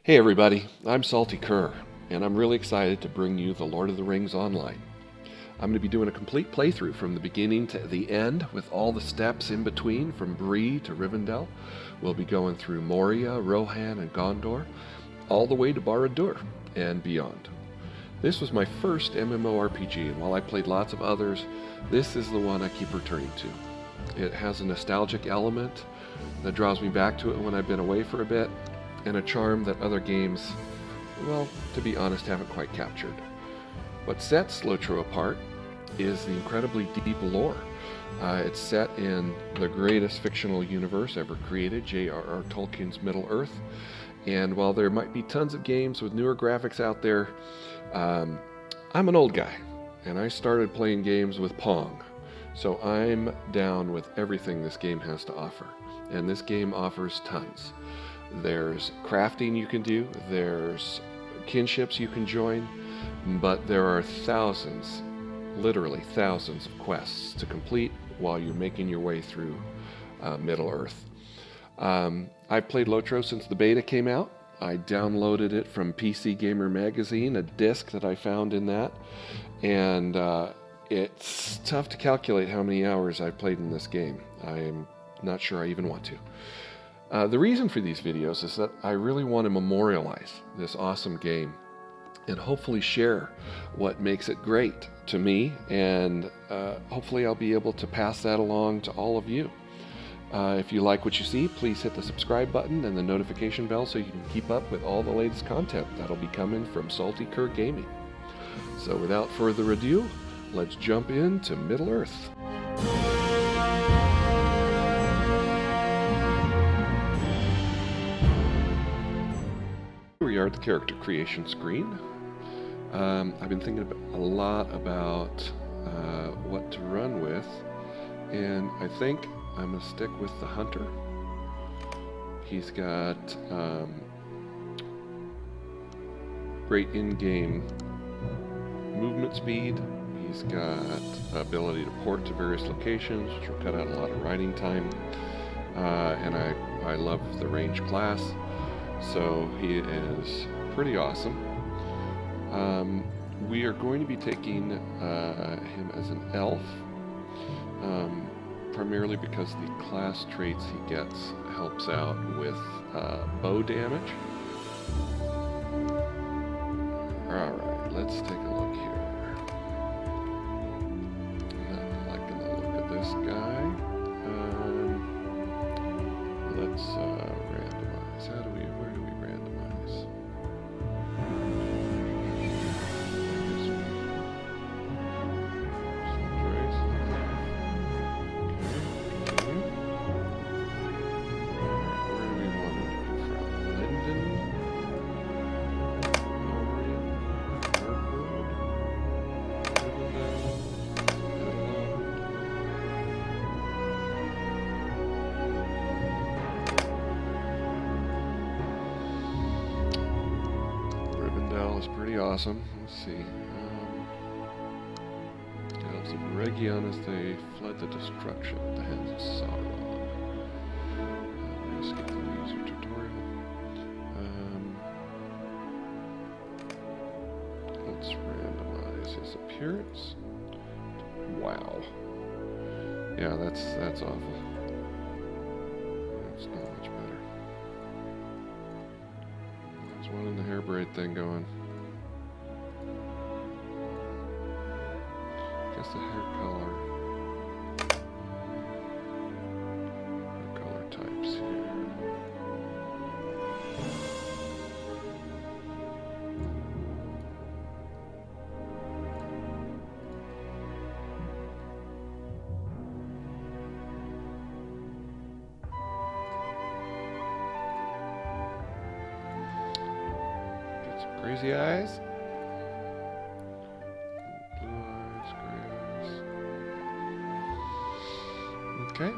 Hey everybody, I'm Salty Kerr, and I'm really excited to bring you The Lord of the Rings Online. I'm going to be doing a complete playthrough from the beginning to the end with all the steps in between from Bree to Rivendell. We'll be going through Moria, Rohan, and Gondor, all the way to Barad-dûr and beyond. This was my first MMORPG, and while I played lots of others, this is the one I keep returning to. It has a nostalgic element that draws me back to it when I've been away for a bit, and a charm that other games, well, to be honest, haven't quite captured. What sets LOTRO apart is the incredibly deep lore. It's set in the greatest fictional universe ever created, J.R.R. Tolkien's Middle-earth, and while there might be tons of games with newer graphics out there, I'm an old guy, and I started playing games with Pong, so I'm down with everything this game has to offer, and this game offers tons. There's crafting you can do, there's kinships you can join, but there are thousands, literally thousands of quests to complete while you're making your way through Middle-earth. I've played LOTRO since the beta came out. I downloaded it from PC Gamer Magazine, a disc that I found in that, and it's tough to calculate how many hours I've played in this game. I'm not sure I even want to. The reason for these videos is that I really want to memorialize this awesome game and hopefully share what makes it great to me, and hopefully I'll be able to pass that along to all of you. If you like what you see, please hit the subscribe button and the notification bell so you can keep up with all the latest content that'll be coming from Salty Kerr Gaming. So without further ado, let's jump into Middle-earth. Here we are at the character creation screen. I've been thinking a lot about what to run with, and I think I'm going to stick with the hunter. He's got great in-game movement speed. He's got ability to port to various locations, which will cut out a lot of riding time, and I love the range class. So he is pretty awesome. We are going to be taking him as an elf, primarily because the class traits he gets helps out with bow damage. Alright, let's take a look here. Not liking the look of this guy. Let's randomize. Where do we randomize? Where do we want him to be from? Linden? Lorien? Mirkwood? Rivendell? Rivendell is pretty awesome. Let's see. Elves of Region as they fled the destruction at the hands of Sauron. Let's skip the user tutorial. Let's randomize his appearance. Wow. Yeah, that's awful. It's not much better. There's one in the hair braid thing going. Guess the hair color types here. Get some crazy eyes. Blue eyes, gray eyes. Okay. I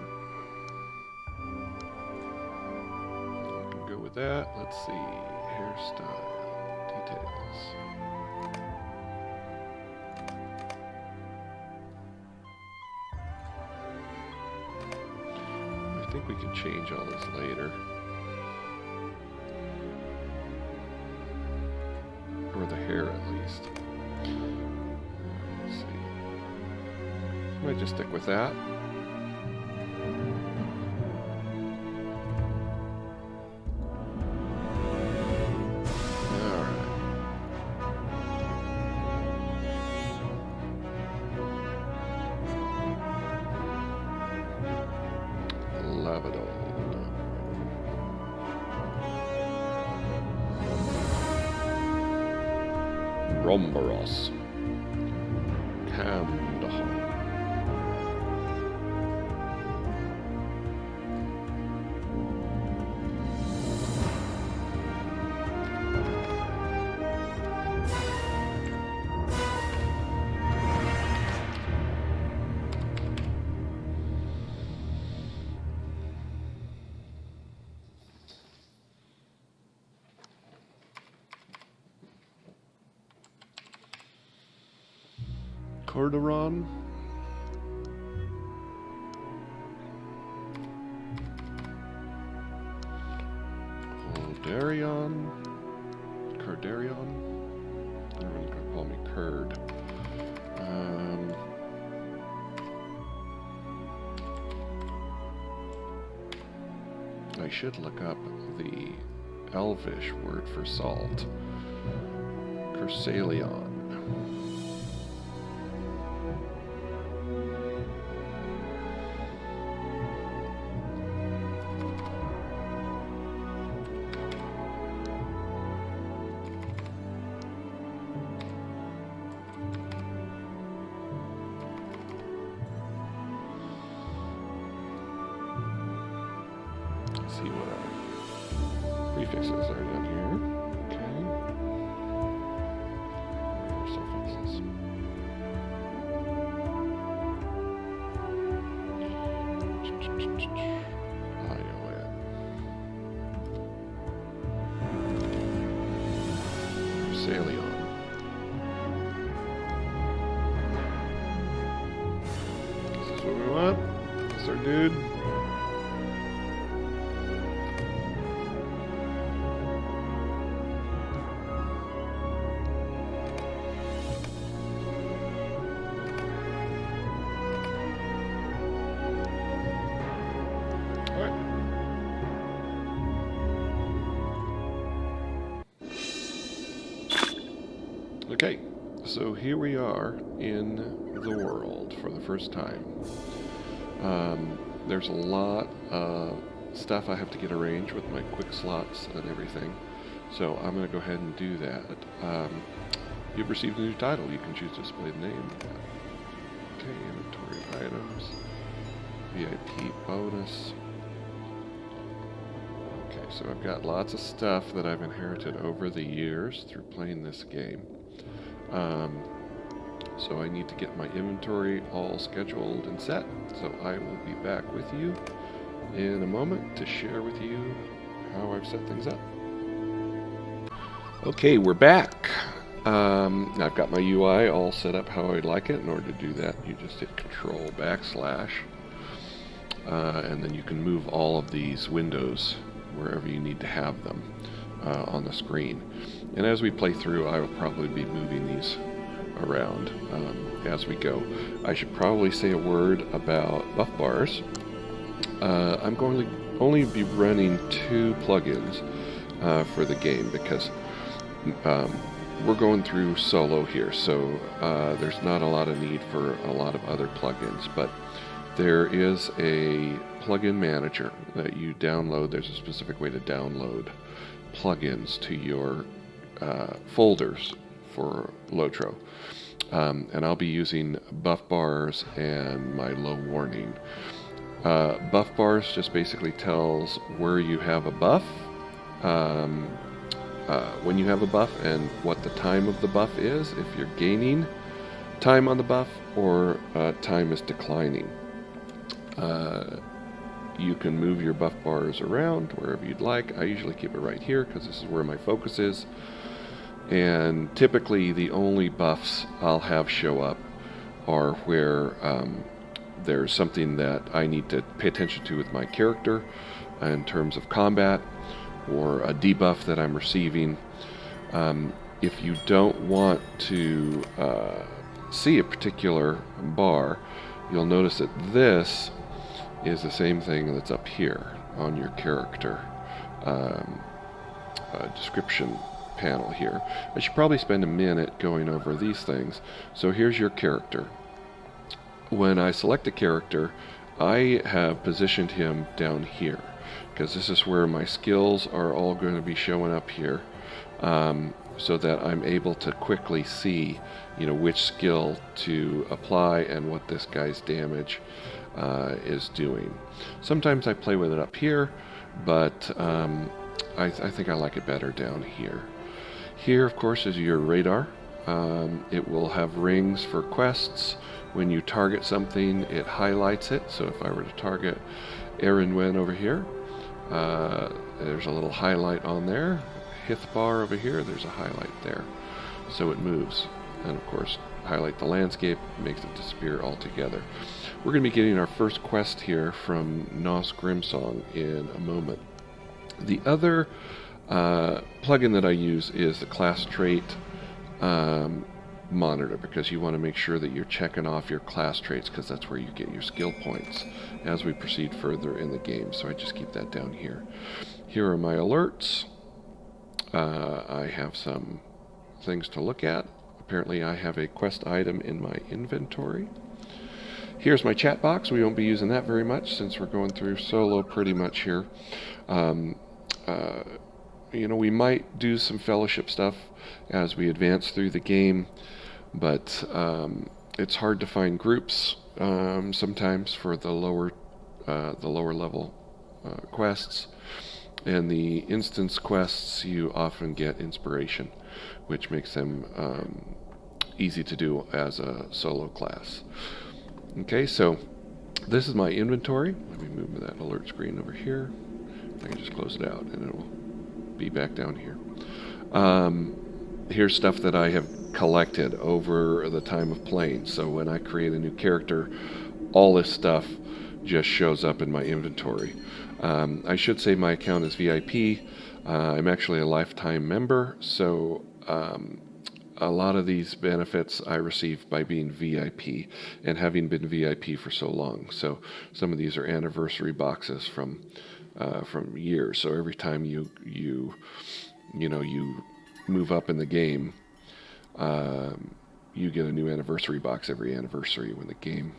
can go with that. Let's see. Hairstyle. Details. I think we can change all this later. the hair at least. Let's see. Might just stick with that. Romboros. Kandahar. Cordoron. Curdarion. Everyone's gonna call me Curd. I should look up the Elvish word for salt. Cursalion. See what our prefixes are down here. Okay. What are suffixes? ION. Salion. This is what we want. That's our dude. Okay, so here we are in the world for the first time. There's a lot of stuff I have to get arranged with my quick slots and everything, so I'm going to go ahead and do that. You've received a new title. You can choose to display the name. Okay, inventory items, VIP bonus. Okay, so I've got lots of stuff that I've inherited over the years through playing this game. So I need to get my inventory all scheduled and set. So I will be back with you in a moment to share with you how I've set things up. Okay, we're back. I've got my UI all set up how I'd like it. In order to do that, you just hit Control / and then you can move all of these windows wherever you need to have them on the screen. And as we play through, I will probably be moving these around as we go. I should probably say a word about buff bars. I'm going to only be running 2 plugins for the game because we're going through solo here, so there's not a lot of need for a lot of other plugins, but there is a plugin manager that you download. There's a specific way to download plugins to your folders for LOTRO. And I'll be using buff bars and my low warning. Buff bars just basically tells where you have a buff, when you have a buff, and what the time of the buff is, if you're gaining time on the buff or time is declining. You can move your buff bars around wherever you'd like. I usually keep it right here because this is where my focus is. And typically the only buffs I'll have show up are where there's something that I need to pay attention to with my character in terms of combat, or a debuff that I'm receiving. If you don't want to see a particular bar, you'll notice that this is the same thing that's up here on your character description panel here. I should probably spend a minute going over these things. So here's your character. When I select a character, I have positioned him down here because this is where my skills are all going to be showing up here, so that I'm able to quickly see, which skill to apply and what this guy's damage is doing. Sometimes I play with it up here, but I think I like it better down here. Here, of course, is your radar. It will have rings for quests. When you target something, it highlights it. So if I were to target Aaron Wen over here, there's a little highlight on there. Hithbar over here, there's a highlight there. So it moves. And of course, highlight the landscape, makes it disappear altogether. We're going to be getting our first quest here from Nos Grimsong in a moment. The other plugin that I use is the class trait monitor, because you want to make sure that you're checking off your class traits, because that's where you get your skill points as we proceed further in the game. So I just keep that down here. Here are my alerts. I have some things to look at. Apparently I have a quest item in my inventory. Here's my chat box. We won't be using that very much since we're going through solo pretty much here. We might do some fellowship stuff as we advance through the game, but it's hard to find groups sometimes for the lower level quests. And the instance quests, you often get inspiration, which makes them easy to do as a solo class. Okay, so this is my inventory. Let me move that alert screen over here. I can just close it out and it'll be back down here. Here's stuff that I have collected over the time of playing. So when I create a new character, all this stuff just shows up in my inventory. I should say my account is VIP. I'm actually a lifetime member, so a lot of these benefits I receive by being VIP and having been VIP for so long. So some of these are anniversary boxes from years. So every time you move up in the game, you get a new anniversary box every anniversary when the game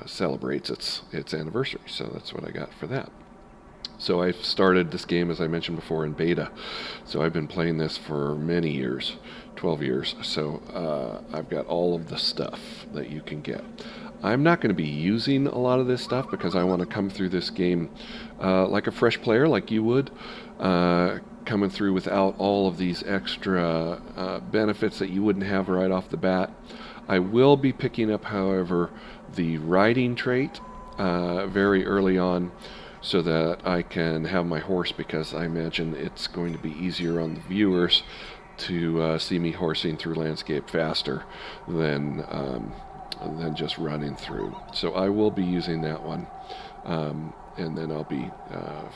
celebrates its anniversary. So that's what I got for that. So I've started this game, as I mentioned before, in beta. So I've been playing this for many years, 12 years. So I've got all of the stuff that you can get. I'm not going to be using a lot of this stuff because I want to come through this game like a fresh player, like you would, coming through without all of these extra benefits that you wouldn't have right off the bat. I will be picking up, however, the riding trait very early on, so that I can have my horse, because I imagine it's going to be easier on the viewers to see me horsing through landscape faster than just running through. So I will be using that one, and then I'll be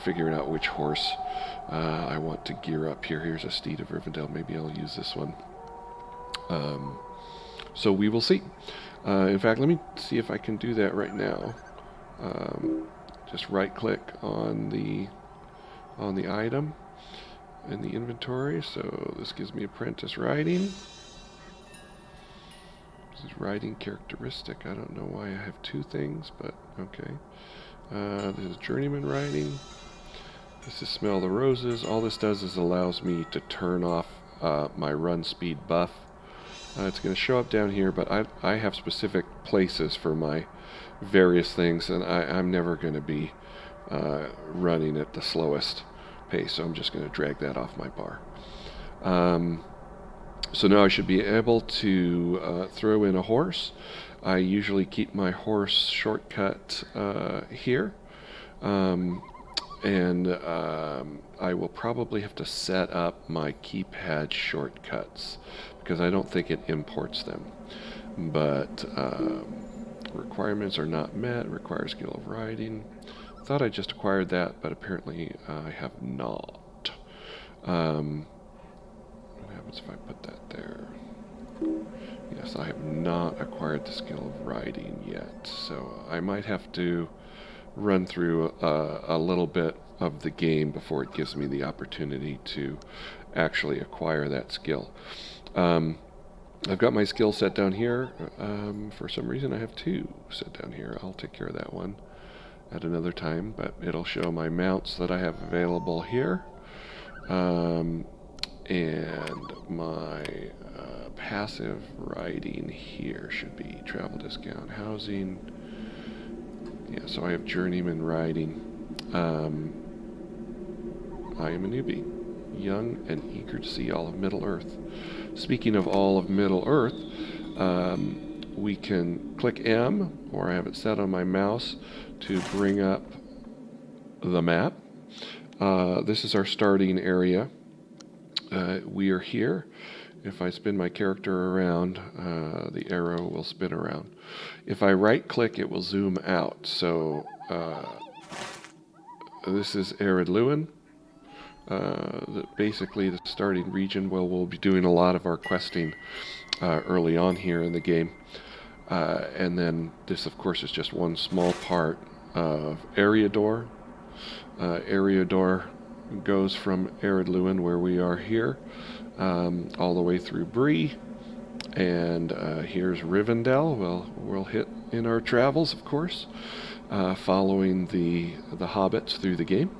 figuring out which horse I want to gear up here. Here's a Steed of Rivendell. Maybe I'll use this one. So we will see. In fact, let me see if I can do that right now. Just right-click on the item in the inventory. So this gives me Apprentice Riding. This is riding characteristic. I don't know why I have two things, but okay. This is Journeyman Riding. This is Smell the Roses. All this does is allows me to turn off my run speed buff. It's going to show up down here, but I have specific places for my various things, and I'm never going to be running at the slowest pace, so I'm just going to drag that off my bar. So now I should be able to throw in a horse. I usually keep my horse shortcut here, and I will probably have to set up my keypad shortcuts because I don't think it imports them. But requirements are not met. Require skill of riding. Thought I just acquired that, but apparently I have not. happens if I put that there? Yes, I have not acquired the skill of riding yet, so I might have to run through a little bit of the game before it gives me the opportunity to actually acquire that skill. I've got my skill set down here. For some reason I have two set down here. I'll take care of that one at another time, but it'll show my mounts that I have available here. And my passive riding here should be travel discount, housing. Yeah, so I have journeyman riding. I am a newbie, young and eager to see all of Middle-earth. Speaking of all of Middle-earth, we can click M, or I have it set on my mouse, to bring up the map. This is our starting area. We are here. If I spin my character around, the arrow will spin around. If I right-click, it will zoom out. So this is Arid Lewin. Basically the starting region where we'll be doing a lot of our questing early on here in the game. And then this, of course, is just one small part of Eriador. Eriador goes from Arid Lewin, where we are here, all the way through Bree. And here's Rivendell. Well, we'll hit in our travels, of course, following the hobbits through the game.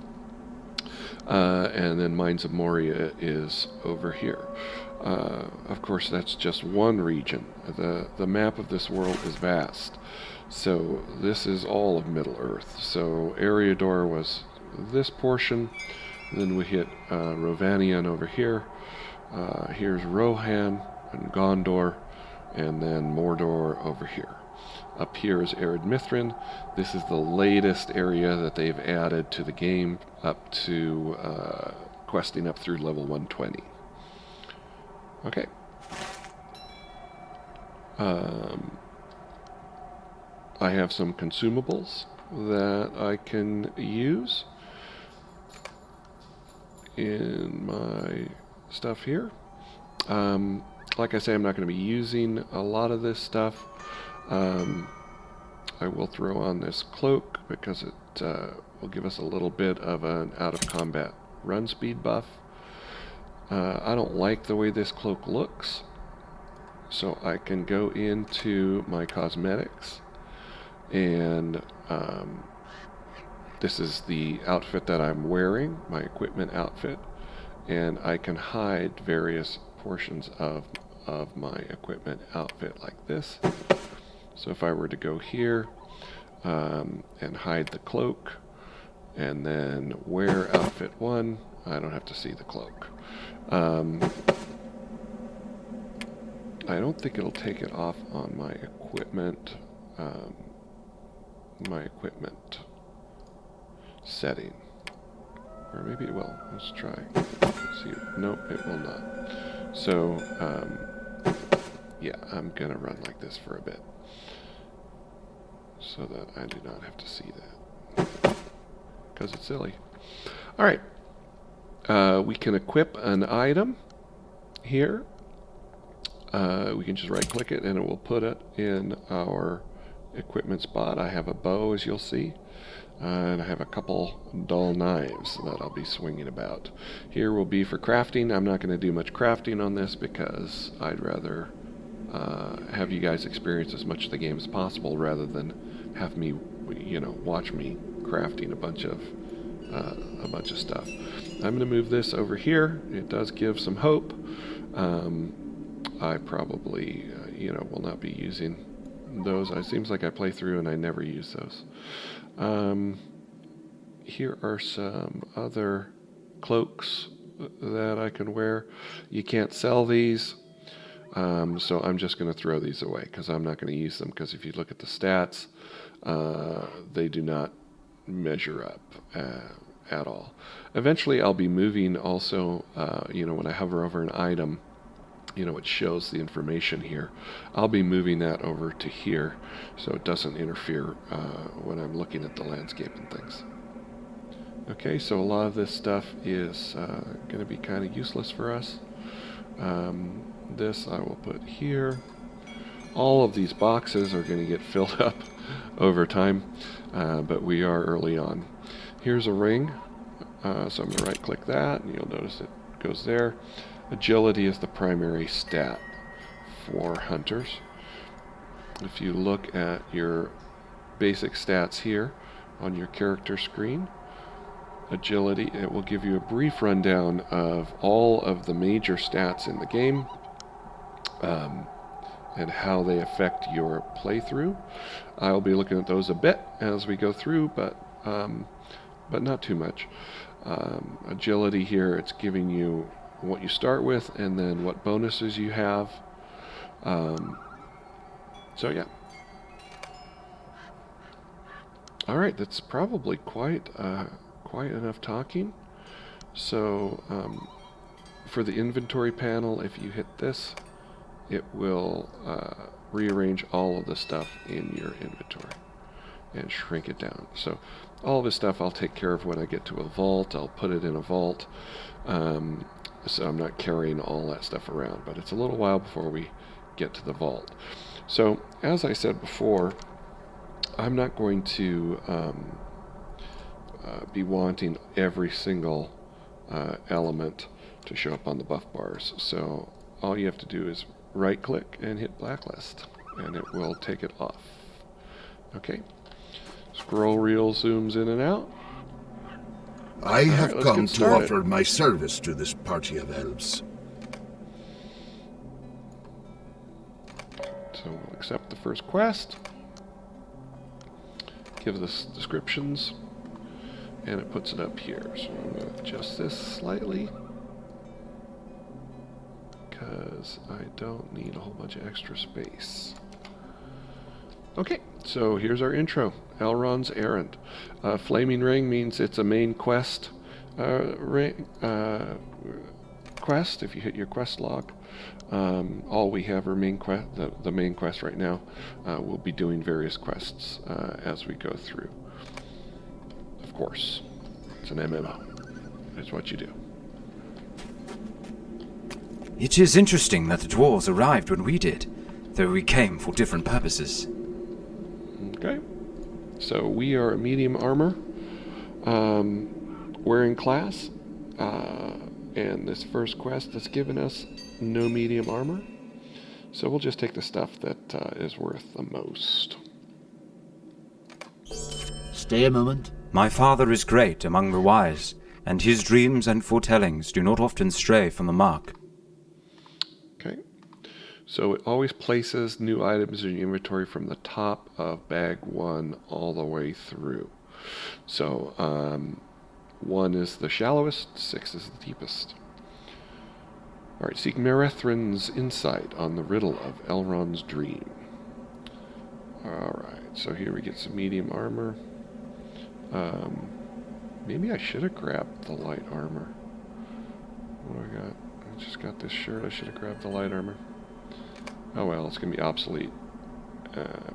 And then Mines of Moria is over here. Of course, that's just one region. The map of this world is vast. So this is all of Middle-earth. So Eriador was this portion. Then we hit Rovanion over here. Here's Rohan and Gondor, and then Mordor over here. Up here is Ered Mithrin. This is the latest area that they've added to the game, up to questing up through level 120. Okay. I have some consumables that I can use in my stuff here. Like I say, I'm not going to be using a lot of this stuff. I will throw on this cloak because it will give us a little bit of an out-of-combat run speed buff. I don't like the way this cloak looks, so I can go into my cosmetics, and this is the outfit that I'm wearing, my equipment outfit, and I can hide various portions of my equipment outfit like this. So if I were to go here and hide the cloak and then wear outfit 1, I don't have to see the cloak. I don't think it'll take it off on my equipment setting. Or maybe it will. Let's try. Let's see. Nope, it will not. So, yeah, I'm going to run like this for a bit, so that I do not have to see that, because it's silly. Alright, we can equip an item here. We can just right click it and it will put it in our equipment spot. I have a bow, as you'll see, and I have a couple dull knives that I'll be swinging about. Here will be for crafting. I'm not going to do much crafting on this because I'd rather have you guys experience as much of the game as possible rather than have me, watch me crafting a bunch of stuff. I'm going to move this over here. It does give some hope. I probably, will not be using those. It seems like I play through and I never use those. Here are some other cloaks that I can wear. You can't sell these, so I'm just going to throw these away because I'm not going to use them, because if you look at the stats, they do not measure up at all. Eventually I'll be moving also, when I hover over an item, it shows the information here. I'll be moving that over to here so it doesn't interfere when I'm looking at the landscape and things. Okay, so a lot of this stuff is going to be kind of useless for us. This I will put here. All of these boxes are going to get filled up over time, but we are early on. Here's a ring, so I'm going to right click that, and you'll notice it goes there. Agility is the primary stat for hunters. If you look at your basic stats here on your character screen, agility, it will give you a brief rundown of all of the major stats in the game, and how they affect your playthrough. I'll be looking at those a bit as we go through, but not too much. Agility here, it's giving you what you start with and then what bonuses you have. So yeah. All right, that's probably quite enough talking. So for the inventory panel, if you hit this, it will rearrange all of the stuff in your inventory and shrink it down. So all this stuff I'll take care of when I get to a vault. I'll put it in a vault, so I'm not carrying all that stuff around, but it's a little while before we get to the vault. So as I said before, I'm not going to be wanting every single element to show up on the buff bars. So all you have to do is right click and hit blacklist, and it will take it off. Okay. Scroll reel zooms in and out. I have come to started. offer my service to this party of elves. So we'll accept the first quest. Gives us descriptions, and it puts it up here. So I'm going to adjust this slightly, because I don't need a whole bunch of extra space. Okay, so here's our intro. Elrond's Errand. Flaming Ring means it's a main quest. Quest, if you hit your quest log. All we have are the main quest right now. We'll be doing various quests as we go through. Of course, it's an MMO. It's what you do. It is interesting that the dwarves arrived when we did, though we came for different purposes. Okay, so we are a medium armor wearing class, and this first quest has given us no medium armor, so we'll just take the stuff that is worth the most. Stay a moment. My father is great among the wise, and his dreams and foretellings do not often stray from the mark. Okay, so it always places new items in your inventory from the top of bag 1 all the way through. So 1 is the shallowest, 6 is the deepest. Alright, seek Merethrin's insight on the riddle of Elrond's dream. Alright, so here we get some medium armor. Maybe I should have grabbed the light armor. What do I got? I just got this shirt. I should have grabbed the light armor. Oh well, it's going to be obsolete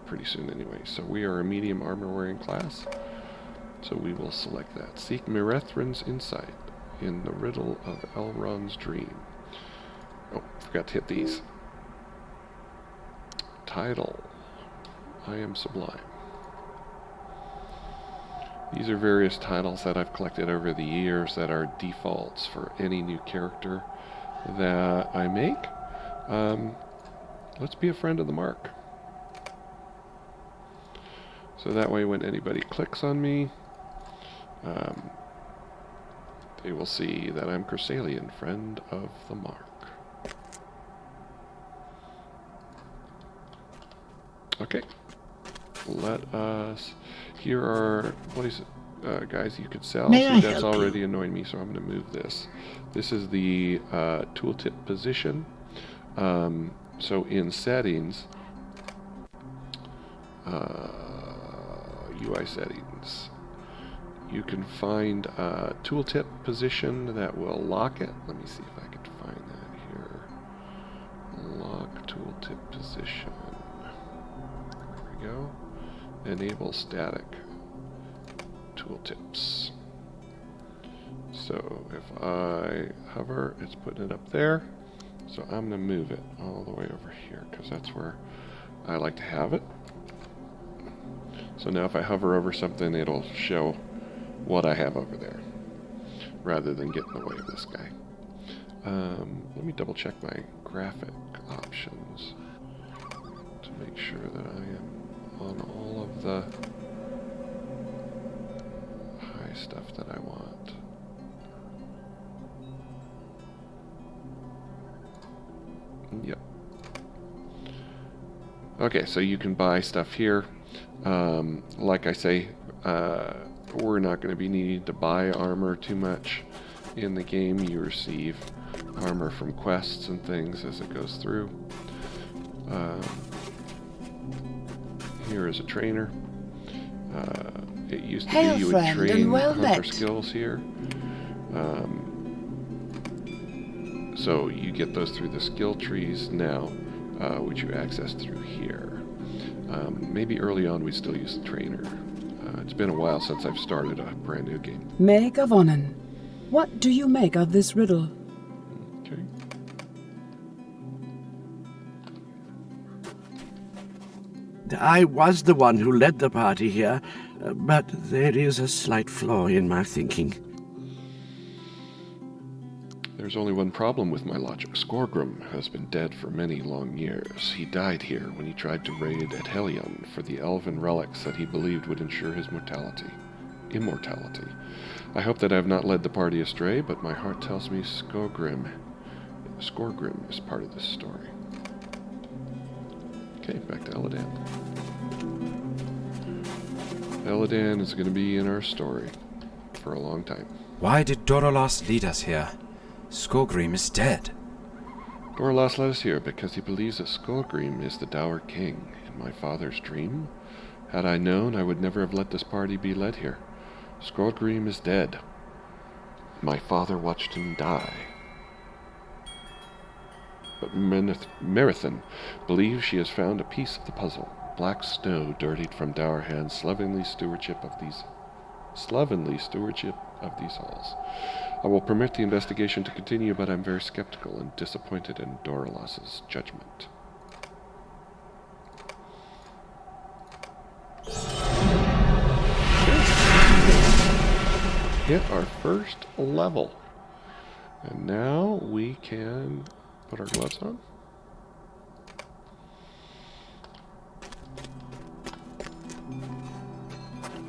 pretty soon anyway. So we are a medium armor wearing class. So we will select that. Seek Merethrin's insight in the riddle of Elrond's dream. Oh, forgot to hit these. Title. I am sublime. These are various titles that I've collected over the years that are defaults for any new character that I make. Let's be a friend of the mark. So that way when anybody clicks on me, they will see that I'm Cresalian, friend of the mark. Okay, let us, here are places, guys you could sell. May I That's help you? already annoying me, so I'm going to move this. This is the tooltip position. So in settings, UI settings, you can find a tooltip position that will lock it. Let me see if I can find that here. Lock tooltip position. There we go. Enable static tooltips. So if I hover, it's putting it up there. So I'm going to move it all the way over here because that's where I like to have it. So now if I hover over something, it'll show what I have over there rather than get in the way of this guy. Let me double check my graphic options to make sure that I am on all of the high stuff that I want. Yep. Okay, so you can buy stuff here. Like I say, we're not going to be needing to buy armor too much in the game. You receive armor from quests and things as it goes through. Here is a trainer. It used to Hail, be you would friend, train and well hunter met. skills here. So you get those through the skill trees now, which you access through here. Maybe early on we still use the trainer. It's been a while since I've started a brand new game. Maid of Onan, what do you make of this riddle? Okay. I was the one who led the party here, but there is a slight flaw in my thinking. There's only one problem with my logic. Skorgrim has been dead for many long years. He died here when he tried to raid at Helion for the elven relics that he believed would ensure his immortality. I hope that I have not led the party astray, but my heart tells me Skorgrim is part of this story. Okay, back to Eladan. Eladan is going to be in our story for a long time. Why did Dorolas lead us here? Skorgrim is dead. Dorolas led us here because he believes that Skorgrim is the Dour King in my father's dream. Had I known, I would never have let this party be led here. Skorgrim is dead. My father watched him die. But Merithan believes she has found a piece of the puzzle. Black snow dirtied from Dour hands, slovenly stewardship of these halls. I will permit the investigation to continue, but I'm very skeptical and disappointed in Dorolas's judgment. Hit our first level. And now we can put our gloves on.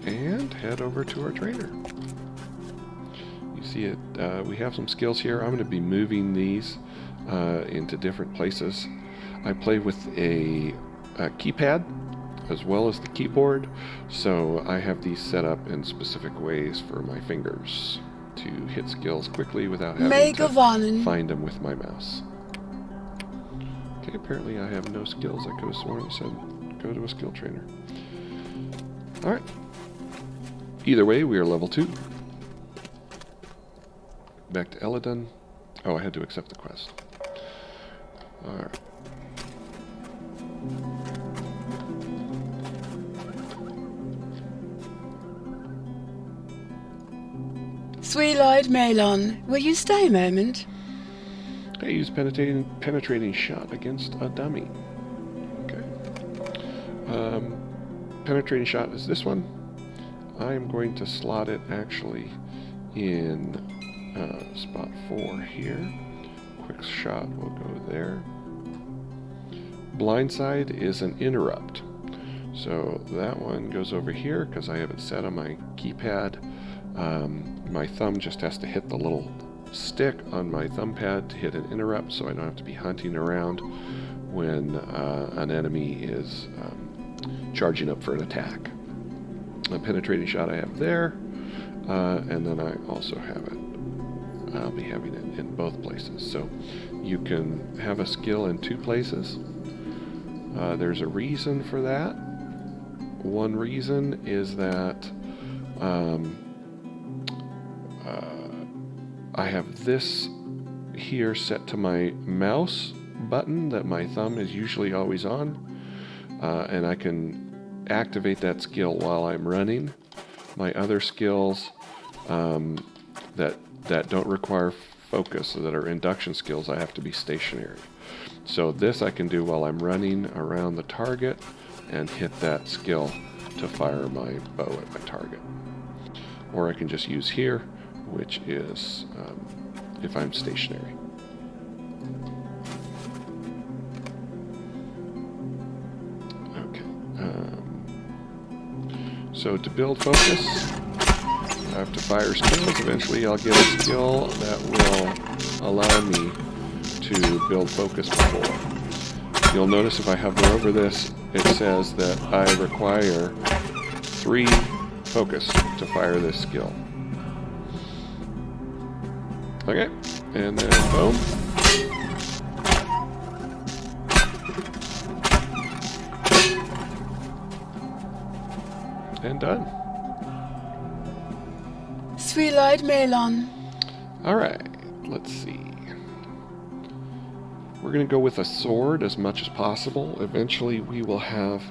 And head over to our trainer. You see it, we have some skills here. I'm going to be moving these into different places. I play with a keypad as well as the keyboard, so I have these set up in specific ways for my fingers to hit skills quickly without having to find them with my mouse. Okay, apparently I have no skills. I could have sworn it said go to a skill trainer. Alright. Either way, we are level 2. Back to Eladan. Oh, I had to accept the quest. Alright. Sweet-eyed Malon, will you stay a moment? I use penetrating shot against a dummy. Okay. Penetrating shot is this one. I'm going to slot it actually in spot 4 here. Quick shot will go there. Blindside is an interrupt. So that one goes over here because I have it set on my keypad. My thumb just has to hit the little stick on my thumb pad to hit an interrupt, so I don't have to be hunting around when an enemy is charging up for an attack. A penetrating shot I have there, and then I also have it. I'll be having it in both places. So you can have a skill in 2 places. There's a reason for that. One reason is that I have this here set to my mouse button that my thumb is usually always on, and I can activate that skill while I'm running. My other skills that don't require focus that are induction skills, I have to be stationary. So this I can do while I'm running around the target and hit that skill to fire my bow at my target. Or I can just use here, which is if I'm stationary. Okay. So to build focus, I have to fire skills. Eventually I'll get a skill that will allow me to build focus before. You'll notice if I hover over this, it says that I require 3 focus to fire this skill. Okay, and then boom. And done. Sweet-eyed Melon. Alright, let's see. We're going to go with a sword as much as possible. Eventually we will have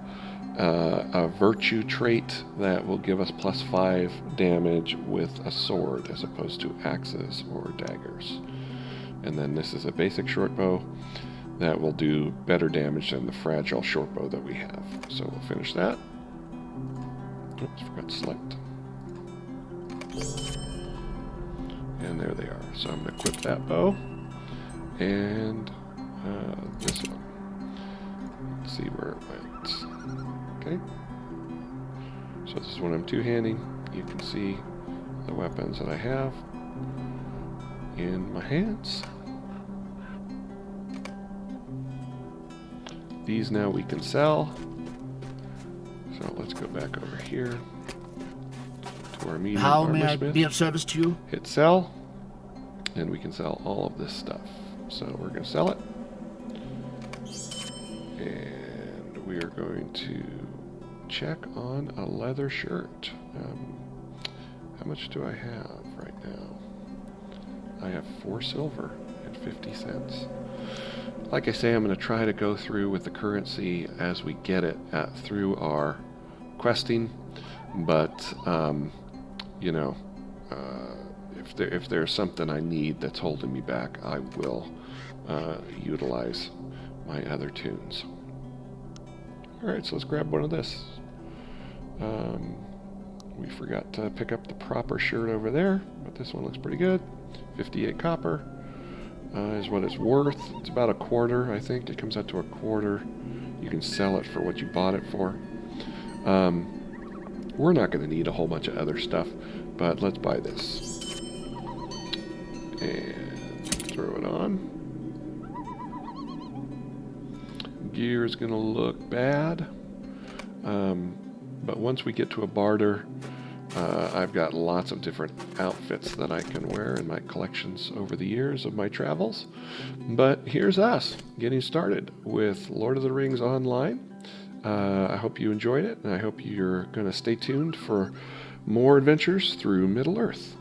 a virtue trait that will give us +5 damage with a sword as opposed to axes or daggers. And then this is a basic short bow that will do better damage than the fragile short bow that we have. So we'll finish that. Oops, forgot to select. And there they are. So I'm going to equip that bow and this one. Let's see where it went. Okay. So this is when I'm two-handing. You can see the weapons that I have in my hands. These now we can sell. So let's go back over here to our medium How armor may I smith. be of service to you? Hit sell, and we can sell all of this stuff. So we're going to sell it. And we are going to check on a leather shirt. How much do I have right now? I have 4 silver and 50 cents. Like I say, I'm going to try to go through with the currency as we get it through our questing. But, you know, if there's something I need that's holding me back, I will utilize my other tunes. Alright, so let's grab one of this. We forgot to pick up the proper shirt over there, but this one looks pretty good. 58 copper is what it's worth. It's about a quarter, I think. It comes out to a quarter. You can sell it for what you bought it for. We're not going to need a whole bunch of other stuff, but let's buy this. And throw it on. Gear is going to look bad. But once we get to a barter, I've got lots of different outfits that I can wear in my collections over the years of my travels. But here's us getting started with Lord of the Rings Online. I hope you enjoyed it, and I hope you're going to stay tuned for more adventures through Middle-earth.